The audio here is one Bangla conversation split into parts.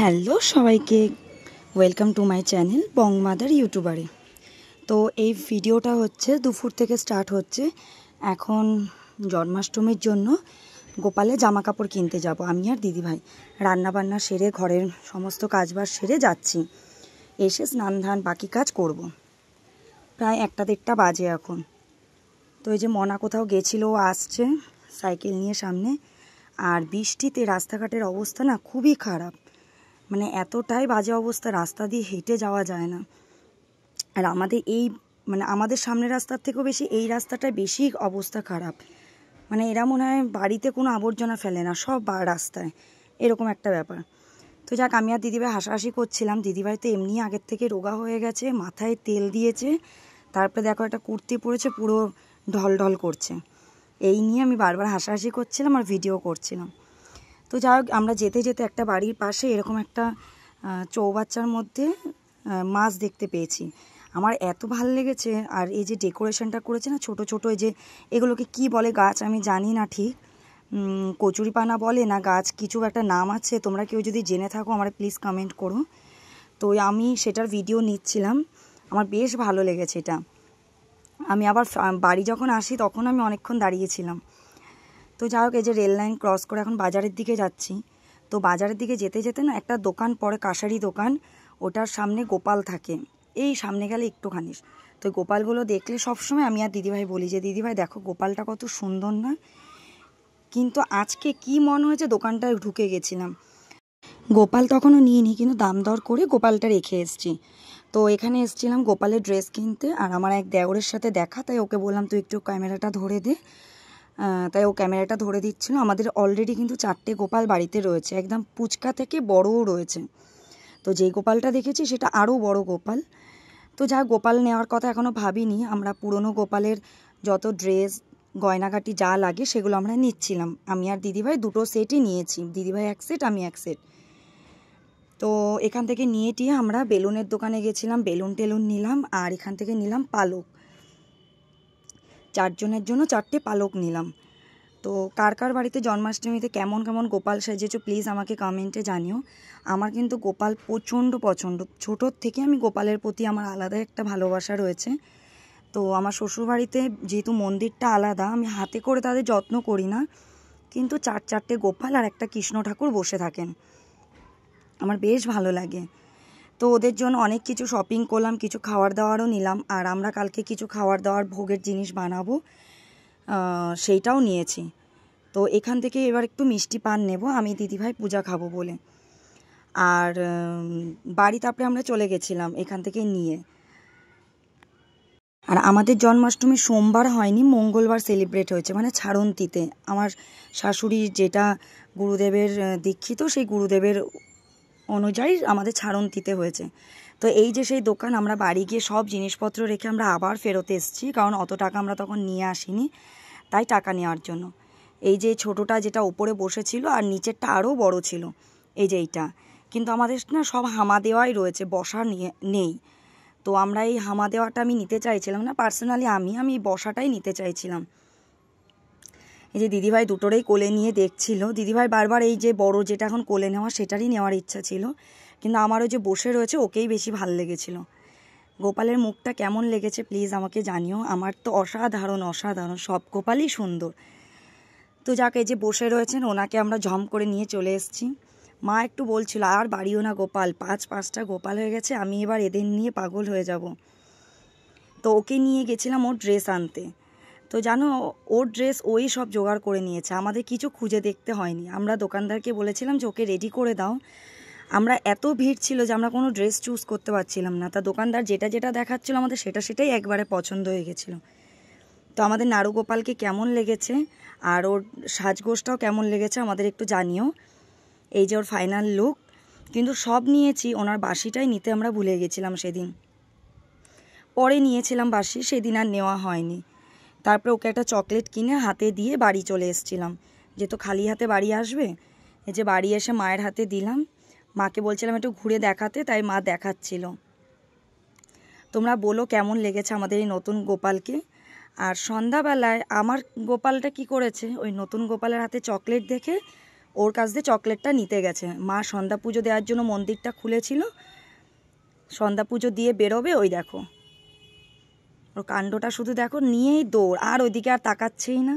হ্যালো সবাইকে, ওয়েলকাম টু মাই চ্যানেল বংমাদার ইউটিউবারে। তো এই ভিডিওটা হচ্ছে দুপুর থেকে স্টার্ট হচ্ছে। এখন জন্মাষ্টমীর জন্য গোপালে জামা কাপড় কিনতে যাব আমি আর দিদিভাই। রান্নাবান্না সেরে ঘরের সমস্ত কাজবাজ সেরে যাচ্ছি, এসে স্নান ধান বাকি কাজ করব। প্রায় 1-1:30 বাজে এখন। তো এই যে মনা কোথাও গেছিলো, আসছে সাইকেল নিয়ে সামনে। আর বৃষ্টিতে রাস্তাঘাটের অবস্থা না খুবই খারাপ, মানে এতটাই বাজে অবস্থা, রাস্তা দিয়ে হেঁটে যাওয়া যায় না। আর আমাদের সামনের রাস্তার থেকেও বেশি এই রাস্তাটায় বেশি অবস্থা খারাপ। মানে এরা মনে হয় বাড়িতে কোনো আবর্জনা ফেলে না, সব রাস্তায়, এরকম একটা ব্যাপার। তো যাক, আমি আর দিদিভাই হাসাহাসি করছিলাম। দিদিভাই তো এমনি আগের থেকে রোগা হয়ে গেছে, মাথায় তেল দিয়েছে, তারপরে দেখো একটা কুর্তি পরেছে, পুরো ঢল ঢল করছে। এই নিয়ে আমি বারবার হাসাহাসি করছিলাম আর ভিডিও করছিলাম। তো যাই হোক, আমরা যেতে যেতে একটা বাড়ির পাশে এরকম একটা চৌবাচ্চার মধ্যে মাছ দেখতে পেয়েছি। আমার এত ভালো লেগেছে। আর এই যে ডেকোরেশনটা করেছে না, ছোট ছোট এই যে এগুলোকে কি বলে গাছ আমি জানি না ঠিক, কচুরিপানা বলে না গাছ, কিছু একটা নাম আছে। তোমরা কেউ যদি জেনে থাকো আমার প্লিজ কমেন্ট করো। তো আমি সেটার ভিডিও নিচ্ছিলাম, আমার বেশ ভালো লেগেছে এটা। আমি আবার বাড়ি যখন আসি তখন আমি অনেকক্ষণ দাঁড়িয়েছিলাম। তো যাই হোক, এই যে রেল লাইন ক্রস করে এখন বাজারের দিকে যাচ্ছি। তো বাজারের দিকে যেতে যেতে না একটা দোকান পড়ে, কাঁসারি দোকান, ওটার সামনে গোপাল থাকে। এই সামনে গেলে একটুখানি, তো গোপালগুলো দেখলে সবসময় আমি আর দিদিভাই বলি যে দিদিভাই দেখো গোপালটা কত সুন্দর না। কিন্তু আজকে কি মনে হয়েছে, দোকানটায় ঢুকে গেছিলাম, গোপাল তখনও নিইনি, কিন্তু দাম দর করে গোপালটা রেখে এসেছি। তো এখানে এসেছিলাম গোপালের ড্রেস কিনতে। আর আমার এক দেওরের সাথে দেখা, তাই ওকে বললাম তুই একটু ক্যামেরাটা ধরে দে। তাই ও ক্যামেরাটা ধরে দিচ্ছিল। আমাদের অলরেডি কিন্তু 4টে গোপাল বাড়িতে রয়েছে, একদম পুচকা থেকে বড়ও রয়েছে। তো যেই গোপালটা দেখেছি সেটা আরও বড় গোপাল। তো যা গোপাল নেওয়ার কথা এখনও ভাবিনি, আমরা পুরনো গোপালের যত ড্রেস গয়নাগাটি যা লাগে সেগুলো আমরা নিচ্ছিলাম। আমি আর দিদিভাই দুটো সেটই নিয়েছি, দিদিভাই এক সেট, আমি এক সেট। তো এখান থেকে নিয়ে টিয়ে আমরা বেলুনের দোকানে গেছিলাম, বেলুন টেলুন নিলাম। আর এখান থেকে নিলাম পালক, 4 জনের জন্য 4টে পালক নিলাম। তো কার কার বাড়িতে জন্মাষ্টমীতে কেমন কেমন গোপাল সেজেছো প্লিজ আমাকে কমেন্টে জানিও। আমার কিন্তু গোপাল প্রচণ্ড পছন্দ, ছোটোর থেকে আমি গোপালের প্রতি আমার আলাদা একটা ভালোবাসা রয়েছে। তো আমার শ্বশুরবাড়িতে যেহেতু মন্দিরটা আলাদা, আমি হাতে করে তাদের যত্ন করি না, কিন্তু 4-4টে গোপাল আর একটা কৃষ্ণ ঠাকুর বসে থাকেন, আমার বেশ ভালো লাগে। তো ওদের জন্য অনেক কিছু শপিং করলাম, কিছু খাওয়ার দাওয়ারও নিলাম। আর আমরা কালকে কিছু খাওয়ার দাওয়ার ভোগের জিনিস বানাবো, সেইটাও নিয়েছি। তো এখান থেকে এবার একটু মিষ্টি পান নেব, আমি দিদিভাই পূজা খাবো বলে। আর বাড়ি তারপরে আমরা চলে গেছিলাম এখান থেকে নিয়ে। আর আমাদের জন্মাষ্টমী সোমবার হয়নি, মঙ্গলবার সেলিব্রেট হয়েছে, মানে ছাড়ন্তিতে। আমার শাশুড়ি যেটা গুরুদেবের দীক্ষিত, সেই গুরুদেবের অনুযায়ী আমাদের ছাড়ন্তিতে হয়েছে। তো এই যে সেই দোকান, আমরা বাড়ি গিয়ে সব জিনিসপত্র রেখে আমরা আবার ফেরত এসেছি, কারণ অত টাকা আমরা তখন নিয়ে আসিনি, তাই টাকা নেওয়ার জন্য। এই যে ছোটোটা যেটা উপরে বসেছিল আর নিচেরটা আরও বড় ছিল, এই যে এইটা, কিন্তু আমাদের না সব হামা দেওয়াই রয়েছে, বসা নেই। তো আমরা এই হামা দেওয়াটা আমি নিতে চাইছিলাম না, পার্সোনালি আমি বসাটাই নিতে চাইছিলাম। এই যে দিদিভাই দুটোরেই কোলে নিয়ে দেখছিল, দিদিভাই বারবার এই যে বড় যেটা এখন কোলে নেওয়া সেটারই নেওয়ার ইচ্ছা ছিল, কিন্তু আমারও যে বসে রয়েছে ওকেই বেশি ভাল লেগেছিল। গোপালের মুখটা কেমন লেগেছে প্লিজ আমাকে জানিও। আমার তো অসাধারণ অসাধারণ, সব গোপালই সুন্দর। তো যাকে যে বসে রয়েছেন ওনাকে আমরা ঝম করে নিয়ে চলে এসেছি। মা একটু বলছিল আর বাড়িও না গোপাল, 5-5টা গোপাল হয়ে গেছে, আমি এবার এদের নিয়ে পাগল হয়ে যাব। তো ওকে নিয়ে গেছিলাম ওর ড্রেস আনতে। তো জানো, ওর ড্রেস ওই সব জোগাড় করে নিয়েছে, আমাদের কিছু খুঁজে দেখতে হয়নি। আমরা দোকানদারকে বলেছিলাম যে ওকে রেডি করে দাও। আমরা এত ভিড় ছিল যে আমরা কোনো ড্রেস চুজ করতে পারছিলাম না। তা দোকানদার যেটা যেটা দেখাচ্ছিল আমাদের সেটাই একবারে পছন্দ হয়ে গেছিলো। তো আমাদের নারুগোপালকে কেমন লেগেছে আর ওর সাজগোজটাও কেমন লেগেছে আমাদের একটু জানিও। এই যে ওর ফাইনাল লুক, কিন্তু সব নিয়েছি, ওনার বাসিটাই নিতে আমরা ভুলে গেছিলাম সেদিন, পরে নিয়েছিলাম বাসি, সেদিন আর নেওয়া হয়নি। তারপরে ওকে একটা চকলেট কিনে হাতে দিয়ে বাড়ি চলে এসেছিলাম, যেহেতু খালি হাতে বাড়ি আসবে। এই যে বাড়ি এসে মায়ের হাতে দিলাম, মাকে বলছিলাম একটু ঘুরে দেখাতে, তাই মা দেখাচ্ছিল। তোমরা বলো কেমন লেগেছে আমাদের এই নতুন গোপালকে। আর সন্ধ্যাবেলায় আমার গোপালটা কি করেছে, ওই নতুন গোপালের হাতে চকলেট দেখে ওর কাছ দিয়ে চকলেটটা নিতে গেছে। মা সন্ধ্যা পুজো দেওয়ার জন্য মন্দিরটা খুলেছিল, সন্ধ্যা পুজো দিয়ে বেরোবে, ওই দেখো ওর কাণ্ডটা শুধু দেখো, নিয়েই দৌড়, আর ওইদিকে আর তাকাচ্ছেই না।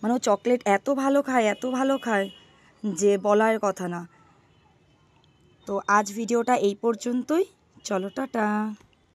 মানে ও চকলেট এত ভালো খায়, এত ভালো খায় যে বলার কথা না। তো আজ ভিডিওটা এই পর্যন্তই, চলো টাটা।